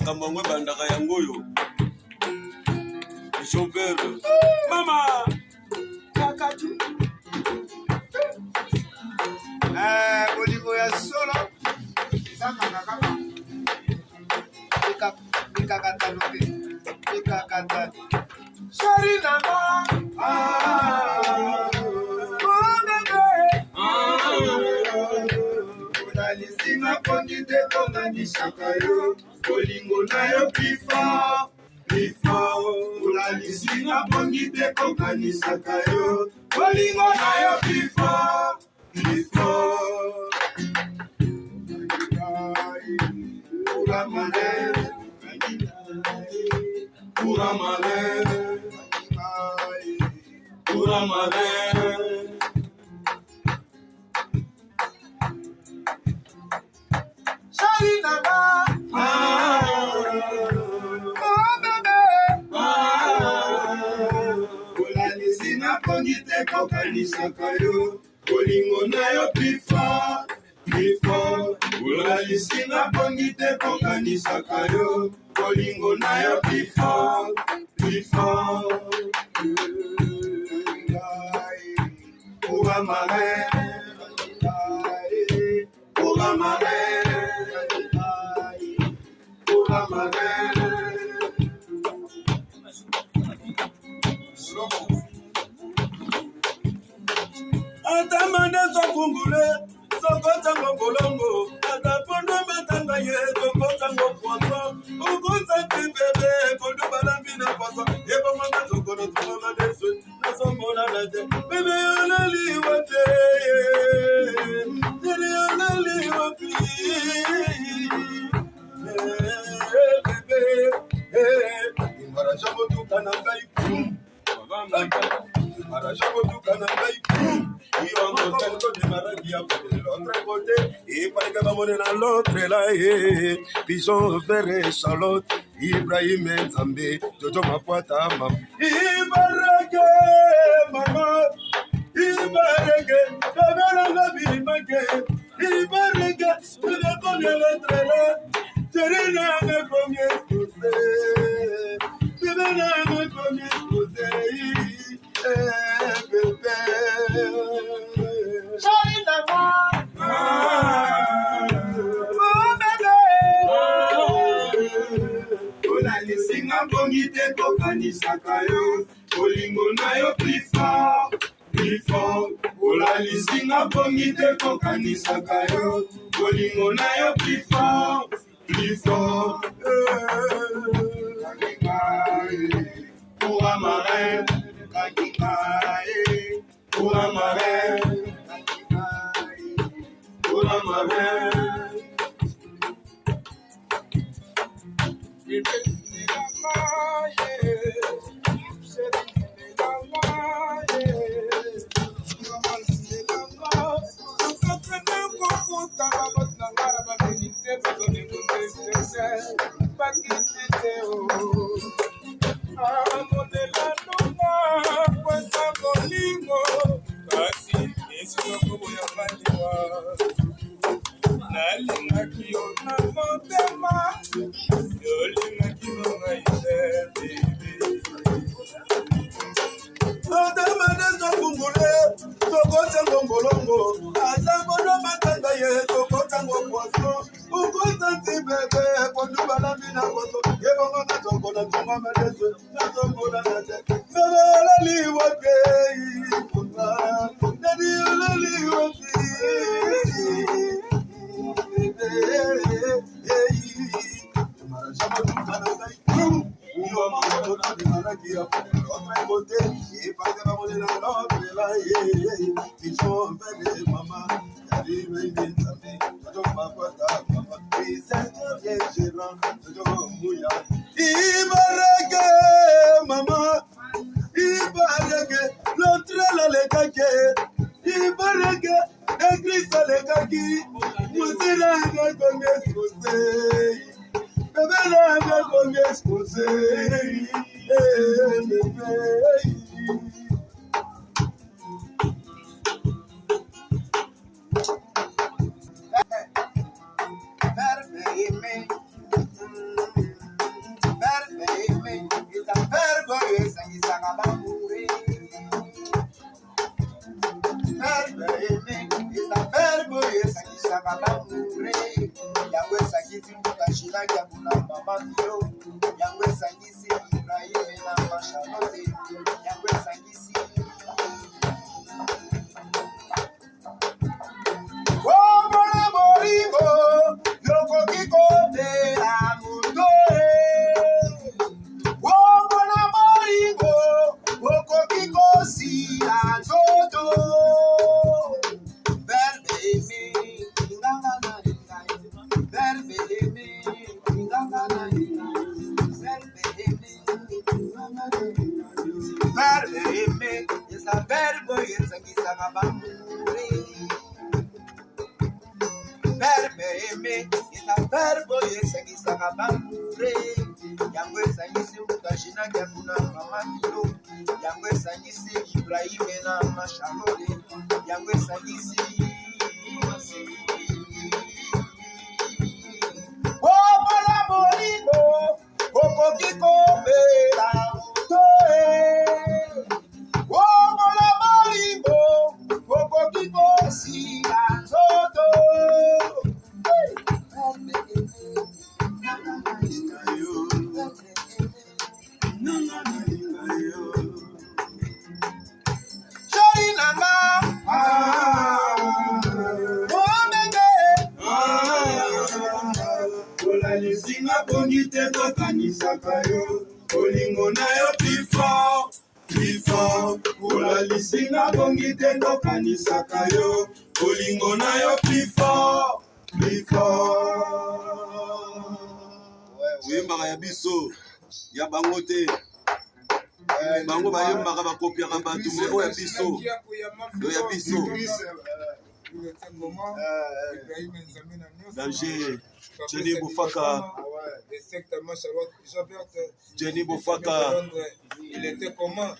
makambo bandaka yangoyo. Chauffeur. Mama. Kakatu. Olivo ya solo. Saka kaka. Ikakata note. Ikakata. Shari nana. Unalisinga kongite konganisaka yo. Kolingo na yo pifa. Ulalisinga kongite konganisaka yo. Kolingo na yo pifa. Kongite kokanisaka yo, kolingo na yo pifa. Ulalisinga kongite kokanisaka yo, kolingo na yo pifa. Ura mare, ura mare, ura mare. Atamande sofungule, sokota ngongolongo, atapondo matanga ye, sokota ngokwaso, ukusa kibebe, kondu balambina kwaso, yebo mama zokono tumama desu, nasomona nate, bebe yonali wate, nere yonali wapi, bebe, imara shamo tukanangai kum, l'autre là, Pigeon Ferré, Charlotte, Ibrahim Nzambe, Jojo Makwata, Mam. Ibarage, Mama, Ibarage, Tabaranga Bimake, Ibarage, tu ne connais l'autre là, Terina ne connais pousser, Terina ne connais pousser. Ulalisinga kongite kokanisaka yo, kolingo na yo pifa. Ulalisinga kongite kokanisaka yo, kolingo na yo pifa. Pour un marin, pour un marin, pour un marin. Kabamure, Yangwe Sagiti Mukashina Yabuna Mama Mio, Yangwe Sagisi Ibrahim na Mashalote, Yangwe Sagisi. Oh, Mona Moringo, Yoko Kiko de la Mundo. Oh, Mona Moringo, Yoko Kiko si la Zoto. Verbe esa verbo esa kisa kabamure. Verbe esa verbo esa kisa kabamure. Yangwe sangisi mukashina yakuna mama milo. Yangwe sangisi Ibrahim na mashalole. Yangwe sangisi oh bola boligo oko kiko bela mutoe. Oh bola boligo oko kiko si azoto. Shori nanga Lisinga bongi te tokanisaka yo, olingo na yo plus fort. Ola lisinga bongi te tokanisaka yo, olingo na yo plus fort. Oyembaka ya biso ya bango te. Bango bayembaka bakopiaka bato me oyo ya biso. Oyo ya biso. Danger. Jenny Boufaka. Jenny Boufaka. Il était comment?